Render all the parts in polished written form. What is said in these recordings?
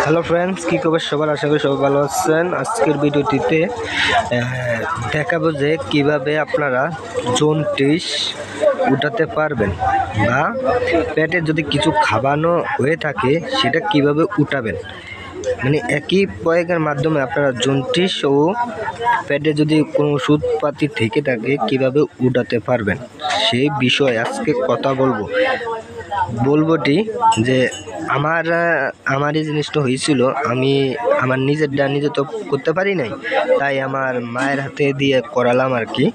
Hello friends, কী খবর সবার? আশা করি সবাই ভালো আছেন। আজকের ভিডিওটিতে দেখাবো যে কীভাবে আপনারা জন্ডিস উঠাতে পারবেন বা পেটে যদি কিছু খাওয়ানো হয়ে থাকে সেটা কিভাবে উঠাবেন। মানে একই প্রয়োগের মাধ্যমে আপনারা জন্ডিস ও পেটে যদি কোনো ওষুধপাতি থেকে থাকে কিভাবে উঠাতে পারবেন সেই বিষয়ে আজকে কথা বলবোটি যে আমার এই জিনিসটা হয়েছিল। আমি আমার নিজে তো করতে পারি নাই, তাই আমার মায়ের হাতে দিয়ে করালাম আর কি।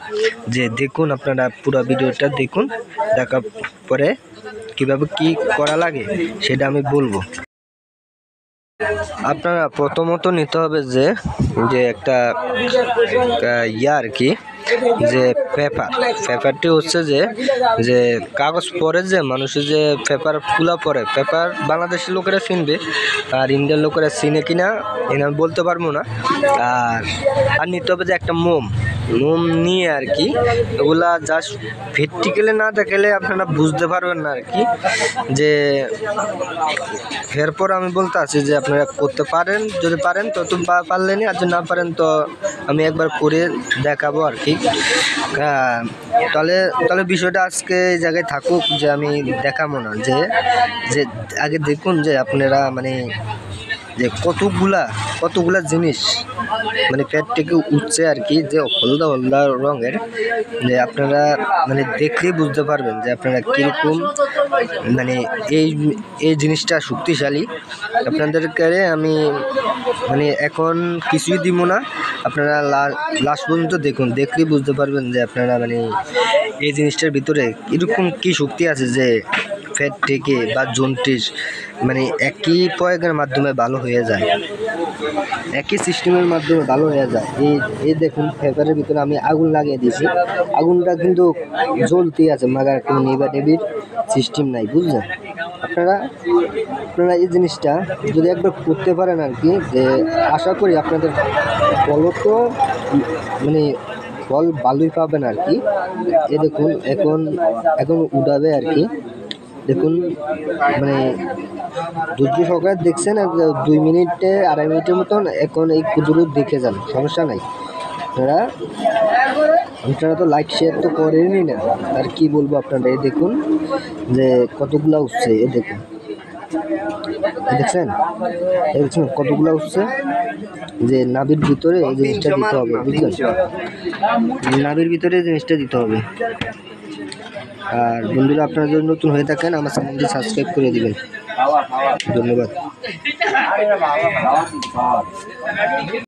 যে দেখুন, আপনারা পুরো ভিডিওটা দেখুন, দেখার পরে কিভাবে কি করা লাগে সেটা আমি বলবো। আপনারা প্রথমত নিতে হবে যে একটা আর কি, যে পেপারটি হচ্ছে যে কাগজ পরে, যে মানুষের যে পেপার গুলা পরে, পেপার বাংলাদেশের লোকেরা চিনবে, আর ইন্ডিয়ার লোকেরা চিনে কিনা এনে আমি বলতে পারবো না। আর নিতে হবে যে একটা মোম নিয়ে আর কি, এগুলা জাস্ট প্র্যাকটিক্যালি না দেখলে আপনারা বুঝতে পারবেন না আর কি। যে এরপর আমি বলতে আছি যে আপনারা করতে পারেন, যদি পারেন তো পারলেনি, আর যদি না পারেন তো আমি একবার করে দেখাবো আর কি। তাহলে বিষয়টা আজকে এই জায়গায় থাকুক, যে আমি দেখাবো না, যে আগে দেখুন যে আপনারা মানে যে কতগুলা জিনিস মানে পেট থেকে উঠছে আর কি, যে হলদা রঙের, যে আপনারা মানে দেখলেই বুঝতে পারবেন যে আপনারা কীরকম মানে এই জিনিসটা শক্তিশালী। আপনাদেরকে আমি মানে এখন কিছুই দিব না, আপনারা লাস্ট পর্যন্ত দেখুন, দেখলেই বুঝতে পারবেন যে আপনারা মানে এই জিনিসটার ভিতরে কীরকম কী শক্তি আছে, যে পেট থেকে বা জন্ডিস মানে একই প্রয়োগের মাধ্যমে ভালো হয়ে যায়, একই সিস্টেমের মাধ্যমে ভালো হয়ে যায়। এই দেখুন, পেপারের ভিতরে আমি আগুন লাগিয়ে দিয়েছি, আগুনটা কিন্তু জ্বলতেই আছে, মাগার কোনো নেভার সিস্টেম নাই, বুঝলেন? আপনারা এই জিনিসটা যদি একবার করতে পারেন আর কি, যে আশা করি আপনাদের ফলও তো মানে ফল ভালোই পাবেন আর কি। এ দেখুন, এখন উঠাবে আর কি। দেখুন মানে ধৈর্য সহকারে দেখছেন, 2 মিনিটে 2.5 মিনিটের মতন এখন এই কুদুরুত দেখে যান, সমস্যা নাই। আপনারা তো লাইক শেয়ার তো করেনই না, আর কি বলবো আপনারা। এই দেখুন যে কতগুলা উঠছে, দেখছেন কতগুলা উঠছে। যে নাভির ভিতরে এই জিনিসটা দিতে হবে, বুঝলেন? নাভির ভিতরে এই জিনিসটা দিতে হবে। আর বন্ধুরা, আপনারা যদি নতুন হয়ে থাকেন আমার চ্যানেলটি সাবস্ক্রাইব করে দিবেন। ধন্যবাদ।